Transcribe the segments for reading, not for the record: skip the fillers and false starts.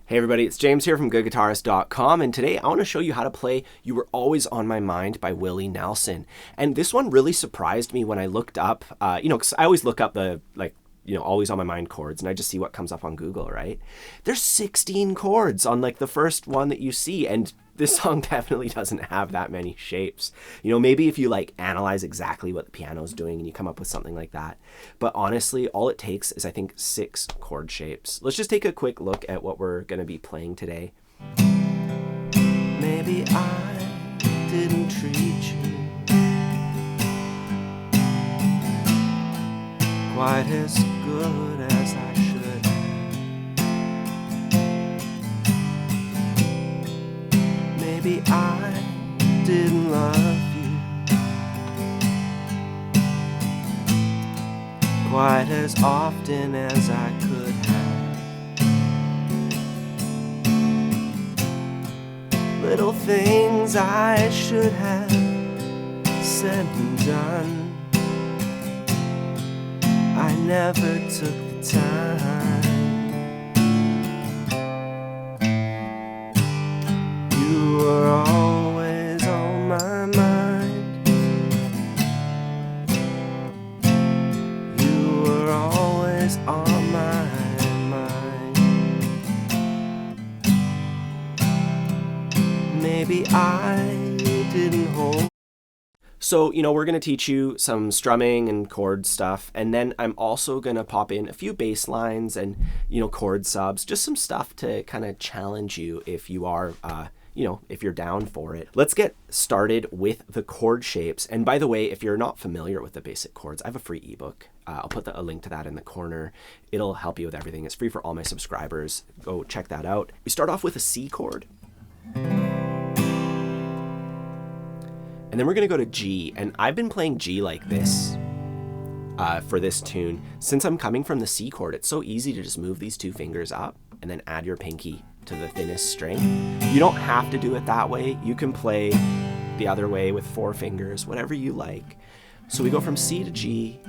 Hey everybody, it's James here from GoodGuitarist.com, and today I want to show you how to play You Were Always on My Mind by Willie Nelson. And this one really surprised me when I looked up, because I always look up the, always on my mind chords, and I just see what comes up on Google, right? There's 16 chords on the first one that you see, and this song definitely doesn't have that many shapes. Maybe if you analyze exactly what the piano's doing and you come up with something like that. But honestly, all it takes is I think 6 chord shapes. Let's just take a quick look at what we're going to be playing today. Maybe I didn't treat you quite as good as I should. Maybe I didn't love you quite as often as I could have. Little things I should have said and done, I never took the time. You were always on my mind. You were always on my mind. Maybe I didn't hold. So, we're going to teach you some strumming and chord stuff, and then I'm also going to pop in a few bass lines and, chord subs, just some stuff to kind of challenge you if you are, if you're down for it. Let's get started with the chord shapes. And by the way, if you're not familiar with the basic chords, I have a free ebook. I'll put a link to that in the corner. It'll help you with everything. It's free for all my subscribers. Go check that out. We start off with a C chord. And then we're going to go to G, and I've been playing G like this for this tune. Since I'm coming from the C chord, it's so easy to just move these 2 fingers up and then add your pinky to the thinnest string. You don't have to do it that way. You can play the other way with 4 fingers, whatever you like. So we go from C to G,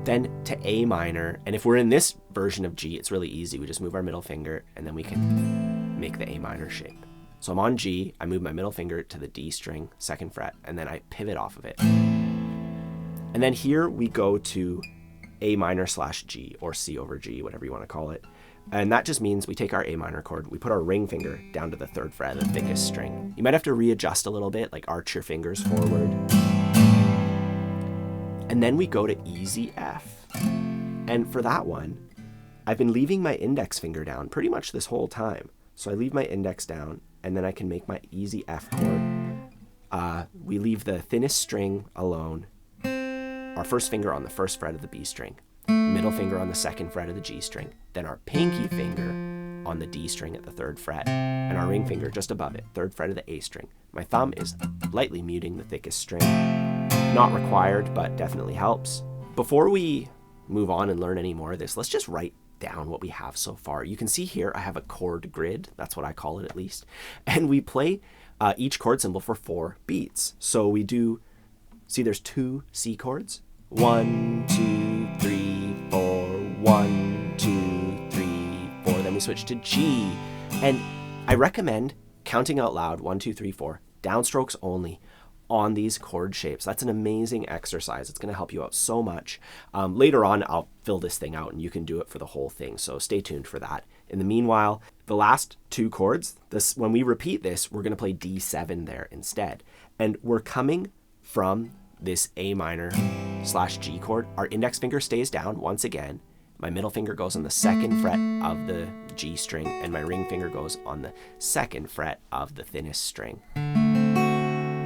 then to A minor, and if we're in this version of G, it's really easy. We just move our middle finger, and then we can make the A minor shape. So I'm on G, I move my middle finger to the D string, 2nd fret, and then I pivot off of it. And then here we go to A minor / G, or C over G, whatever you want to call it. And that just means we take our A minor chord, we put our ring finger down to the 3rd fret, the thickest string. You might have to readjust a little bit, arch your fingers forward. And then we go to easy F. And for that one, I've been leaving my index finger down pretty much this whole time. So I leave my index down, and then I can make my easy F chord. We leave the thinnest string alone, our first finger on the 1st fret of the B string, middle finger on the 2nd fret of the G string, then our pinky finger on the D string at the 3rd fret, and our ring finger just above it, 3rd fret of the A string. My thumb is lightly muting the thickest string. Not required, but definitely helps. Before we move on and learn any more of this, let's just write down what we have so far. You can see here I have a chord grid, that's what I call it at least, and we play each chord symbol for 4 beats. So we do, see there's 2 C chords, 1, 2, 3, 4, 1, 2, 3, 4, then we switch to G, and I recommend counting out loud 1, 2, 3, 4, downstrokes only on these chord shapes. That's an amazing exercise. It's going to help you out so much. Later on, I'll fill this thing out and you can do it for the whole thing, so stay tuned for that. In the meanwhile, the last 2 chords, when we repeat this, we're going to play D7 there instead. And we're coming from this A minor / G chord. Our index finger stays down once again. My middle finger goes on the 2nd fret of the G string, and my ring finger goes on the 2nd fret of the thinnest string.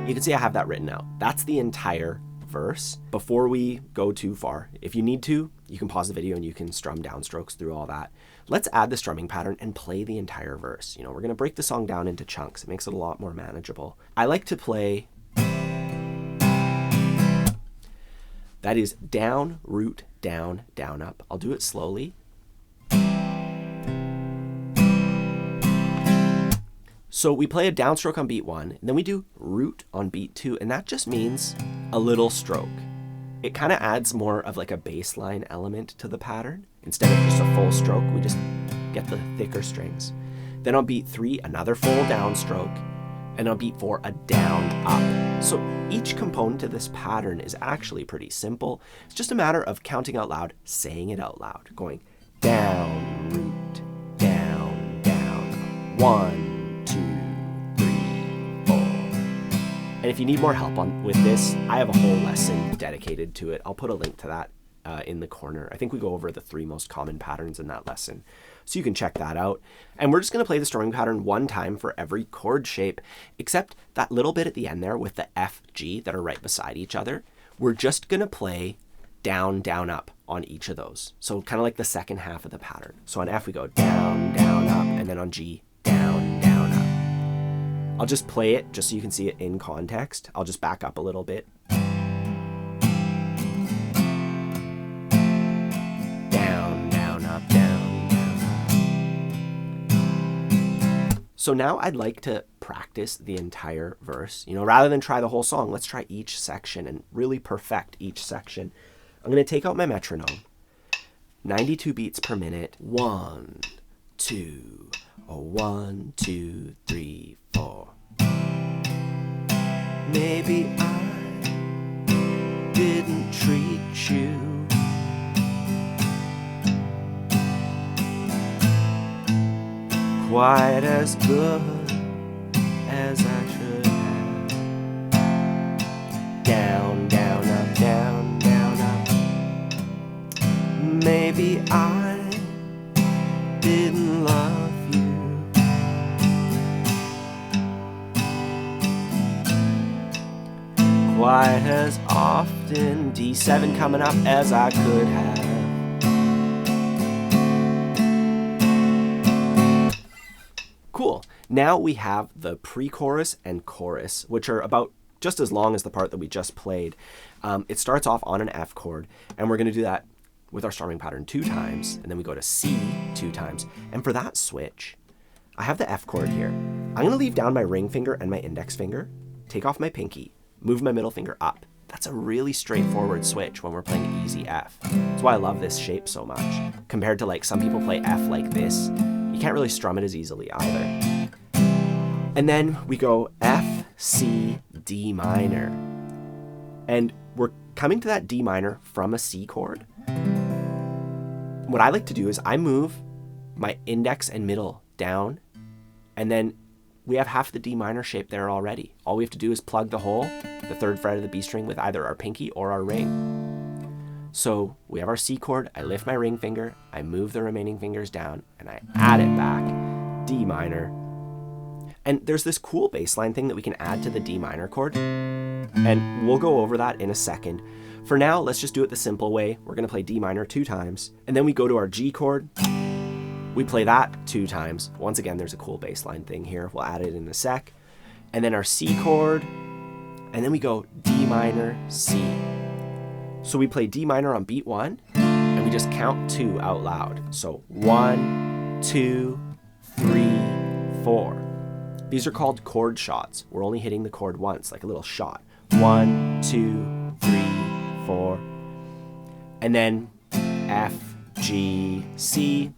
You can see I have that written out. That's the entire verse. Before we go too far, if you need to, you can pause the video and you can strum downstrokes through all that. Let's add the strumming pattern and play the entire verse. We're going to break the song down into chunks. It makes it a lot more manageable. I like to play, that is down, root, down, down, up. I'll do it slowly. So we play a downstroke on beat 1, and then we do root on beat 2, and that just means a little stroke. It kind of adds more of like a bass line element to the pattern. Instead of just a full stroke, we just get the thicker strings. Then on beat 3, another full downstroke, and on beat 4, a down up. So each component of this pattern is actually pretty simple. It's just a matter of counting out loud, saying it out loud, going down, root, down, down, 1, 2, 3, 4. And if you need more help with this, I have a whole lesson dedicated to it. I'll put a link to that in the corner. I think we go over the 3 most common patterns in that lesson. So you can check that out. And we're just going to play the strumming pattern one time for every chord shape, except that little bit at the end there with the F, G that are right beside each other. We're just going to play down, down, up on each of those. So kind of like the second half of the pattern. So on F we go down, down, up, and then on G, down, down, up. I'll just play it just so you can see it in context. I'll just back up a little bit. So now I'd like to practice the entire verse. Rather than try the whole song, let's try each section and really perfect each section. I'm going to take out my metronome. 92 beats per minute. 1, 2, 1, 2, 3, 4. Maybe I didn't treat you quite as good as I should have. Down, down, up, down, down, up. Maybe I didn't love you quite as often, D7 coming up, as I could have. Cool. Now we have the pre-chorus and chorus, which are about just as long as the part that we just played. It starts off on an F chord, and we're going to do that with our strumming pattern 2 times, and then we go to C 2 times. And for that switch, I have the F chord here. I'm going to leave down my ring finger and my index finger, take off my pinky, move my middle finger up. That's a really straightforward switch when we're playing easy F. That's why I love this shape so much. Compared to like some people play F like this, you can't really strum it as easily either. And then we go F, C, D minor. And we're coming to that D minor from a C chord. What I like to do is I move my index and middle down, and then we have half the D minor shape there already. All we have to do is plug the hole, the 3rd fret of the B string, with either our pinky or our ring. So we have our C chord, I lift my ring finger, I move the remaining fingers down, and I add it back, D minor. And there's this cool bass line thing that we can add to the D minor chord, and we'll go over that in a second. For now, let's just do it the simple way. We're going to play D minor 2 times, and then we go to our G chord. We play that 2 times. Once again, there's a cool bass line thing here. We'll add it in a sec. And then our C chord, and then we go D minor, C. So we play D minor on beat 1, and we just count 2 out loud. So 1, 2, 3, 4. These are called chord shots. We're only hitting the chord once, like a little shot. 1, 2, 3, 4. And then F, G, C,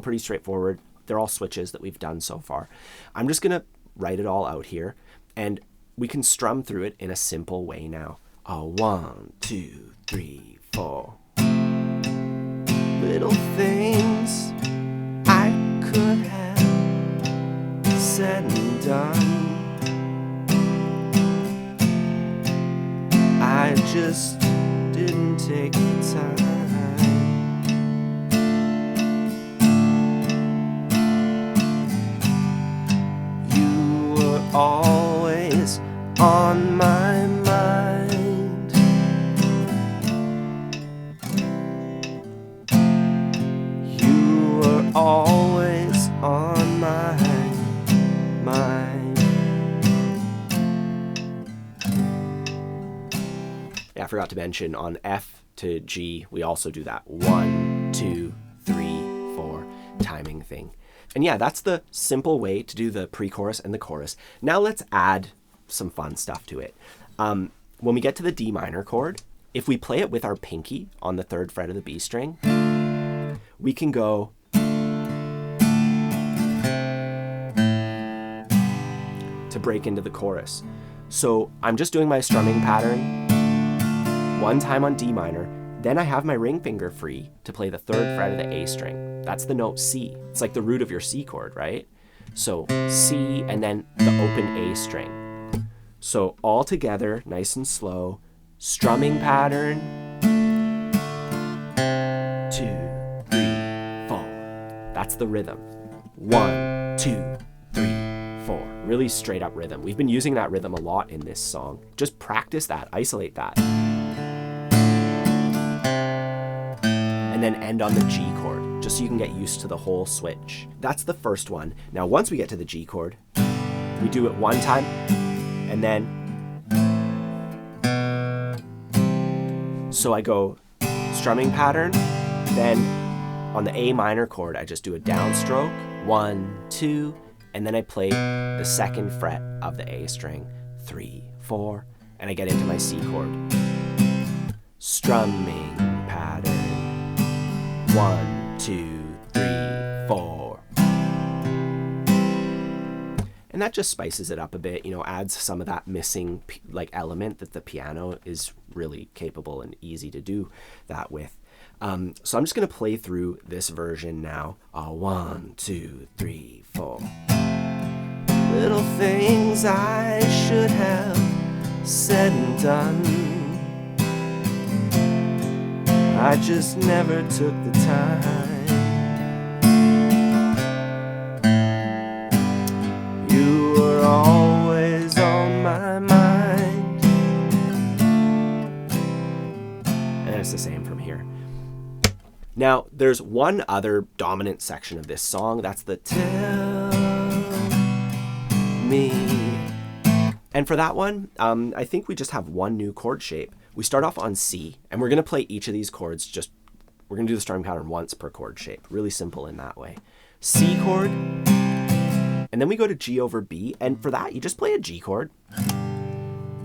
pretty straightforward. They're all switches that we've done so far. I'm just going to write it all out here, and we can strum through it in a simple way now. 1, 2, 3, 4. Little things I could have said and done, I just didn't take the time. You were always on my mind. You were always on my mind. Yeah, I forgot to mention on F to G, we also do that 1, 2, 3, 4 timing thing. And yeah, that's the simple way to do the pre-chorus and the chorus. Now let's add some fun stuff to it. When we get to the D minor chord, if we play it with our pinky on the 3rd fret of the B string, we can go break into the chorus. So I'm just doing my strumming pattern one time on D minor, then I have my ring finger free to play the 3rd fret of the A string. That's the note C. It's like the root of your C chord, right? So C and then the open A string. So all together, nice and slow, strumming pattern, 2, 3, 4. That's the rhythm. 1, 2, 3, 4. Really straight up rhythm. We've been using that rhythm a lot in this song. Just practice that, isolate that. And then end on the G chord, just so you can get used to the whole switch. That's the first one. Now, once we get to the G chord, we do it one time, and then, so I go strumming pattern, then on the A minor chord, I just do a downstroke, 1, 2, and then I play the 2nd fret of the A string, 3, 4, and I get into my C chord. Strumming pattern, 1, 2, 3, 4. And that just spices it up a bit, you know, adds some of that missing element that the piano is really capable and easy to do that with. So I'm just going to play through this version now. 1, 2, 3, 4. Little things I should have said and done, I just never took the time. You were always on my mind. And it's the same from here. Now, there's one other dominant section of this song. That's the tell me. And for that one, I think we just have one new chord shape. We start off on C, and we're going to play each of these chords we're going to do the strumming pattern once per chord shape. Really simple in that way. C chord, and then we go to G over B, and for that, you just play a G chord,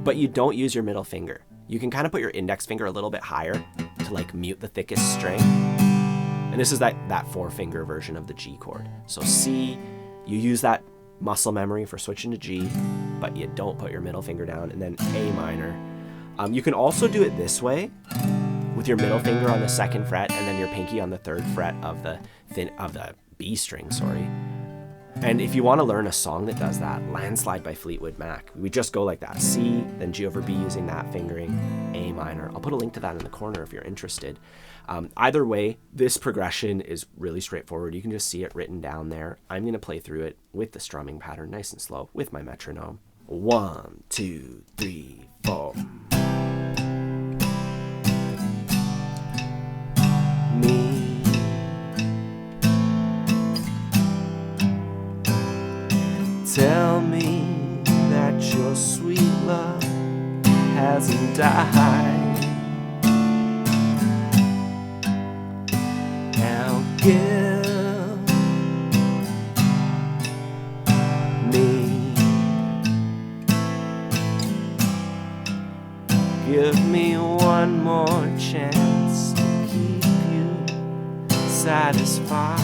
but you don't use your middle finger. You can kind of put your index finger a little bit higher to mute the thickest string. And this is that 4-finger version of the G chord. So C, you use that muscle memory for switching to G, but you don't put your middle finger down, and then A minor. You can also do it this way, with your middle finger on the 2nd fret and then your pinky on the 3rd fret of the B string, sorry. And if you want to learn a song that does that, Landslide by Fleetwood Mac. We just go like that, C, then G over B using that fingering, A minor. I'll put a link to that in the corner if you're interested. Either way, this progression is really straightforward. You can just see it written down there. I'm going to play through it with the strumming pattern, nice and slow, with my metronome. 1, 2, 3, 4. Me. Tell me that your sweet love hasn't died. Now give me one more chance to keep you satisfied,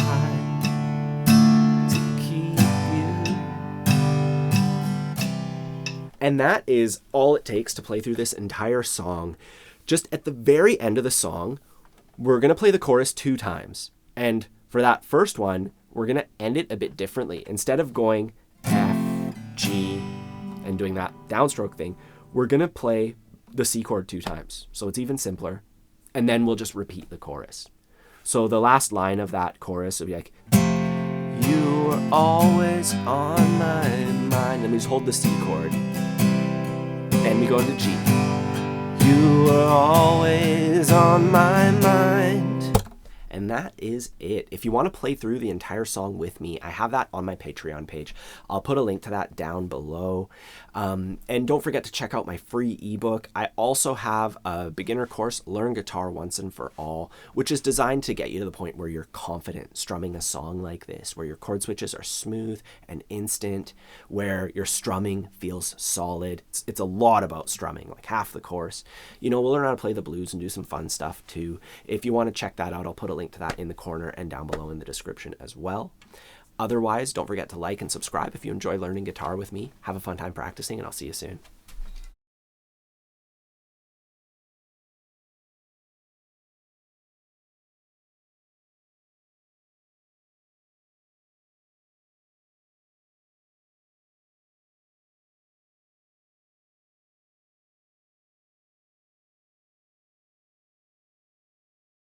to keep you. And that is all it takes to play through this entire song. Just at the very end of the song, we're going to play the chorus 2 times. And for that first one, we're going to end it a bit differently. Instead of going F, G, and doing that downstroke thing, we're going to play the C chord 2 times. So it's even simpler. And then we'll just repeat the chorus. So the last line of that chorus will be like, you were always on my mind. Let me just hold the C chord. Then we go into G. You were always on my mind. And that is it. If you want to play through the entire song with me, I have that on my Patreon page. I'll put a link to that down below. And don't forget to check out my free ebook. I also have a beginner course, Learn Guitar Once and For All, which is designed to get you to the point where you're confident strumming a song like this, where your chord switches are smooth and instant, where your strumming feels solid. It's a lot about strumming, like half the course. You know, we'll learn how to play the blues and do some fun stuff too. If you want to check that out, I'll put a link to that in the corner and down below in the description as well. Otherwise, don't forget to like and subscribe if you enjoy learning guitar with me. Have a fun time practicing, and I'll see you soon.